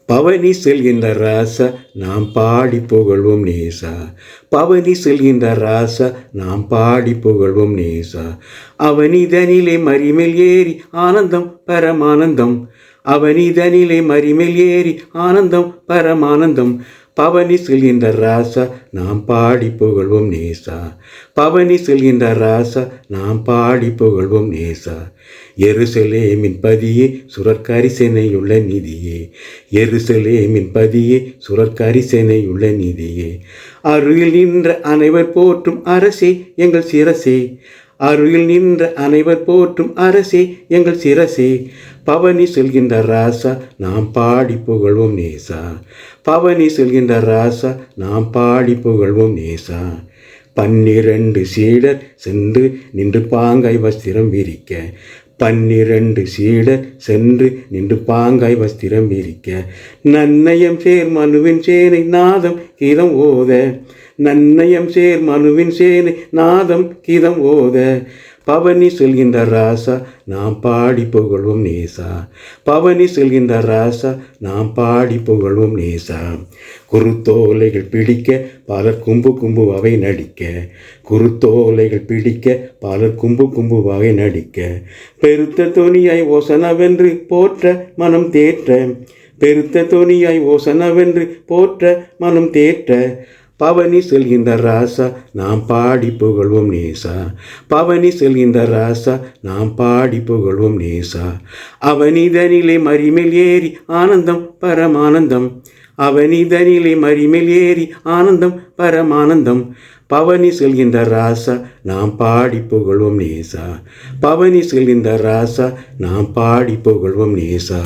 பவனி செல்கின்ற ராசா நாம் பாடி புகழ்வோம் நேசா. பவனி செல்கின்ற ராசா நாம் பாடி புகழ்வோம் நேசா. அவனிதனிலே மரிமேல் ஏறி ஆனந்தம் பரமானந்தம். அவனிதனிலே மரிமேல் ஏறி ஆனந்தம் பரமானந்தம். பவனி செல்கின்ற ராசா நாம் பாடி புகழ்வோம் நேசா. பவனி செல்கின்ற ராசா நாம் பாடி புகழ்வோம் நேசா. எருசலேமின் பதியே சுரற்கரிசனையுள்ள நிதியே. எருசலேமின் பதியே சுரற்கரிசனையுள்ள நிதியே. அருகில் நின்ற அனைவர் போற்றும் அரசே எங்கள் சிரசே. அருகில் நின்ற அனைவர் போற்றும் அரசே எங்கள் சிரசே. பவனி செல்கின்ற ராசா நாம் பாடி புகழ்வோம் நேசா. பவனி செல்கின்ற ராசா நாம் பாடி புகழ்வோம் நேசா. 12 சீடர் சென்று நின்று பாங்காய் வஸ்திரம் விரிக்க. 12 சீடர் சென்று நின்று பாங்காய் வஸ்திரம் விரிக்க. நன்னயம் சேர் மனுவின் சேனை நாதம் கீதம் ஓத. நன்னயம் சேர் மனுவின் சேனை நாதம் கீதம் ஓத. பவனி செல்கின்ற ராசா நாம் பாடி புகழ்வோம் நேசா. பவனி செல்கின்ற ராசா நாம் பாடி புகழ்வோம் நேசா. குருத்தோலைகள் பிடிக்க பலர் கும்பு கும்பு வகை நடிக்க. குருத்தோலைகள் பிடிக்க பலர் கும்பு கும்பு வகை நடிக்க. பெருத்த தொனியாய் ஓசனவென்று போற்ற மனம் தேற்ற. பெருத்த தொனியாய் ஓசனவென்று போற்ற மனம் தேற்ற. பவனி செல்கின்ற ராசா நாம் பாடி புகழ்வோம் நேசா. பவனி செல்கின்ற ராசா நாம் பாடி புகழ்வோம் நேசா. அவனிதனிலே மரிமேல் ஏறி ஆனந்தம் பரமானந்தம். அவனிதனிலே மரிமேல் ஏறி ஆனந்தம் பரமானந்தம். பவனி செல்கின்ற ராசா நாம் பாடி புகழ்வோம் நேசா. பவனி செல்கின்ற ராசா நாம் பாடி புகழ்வோம் நேசா.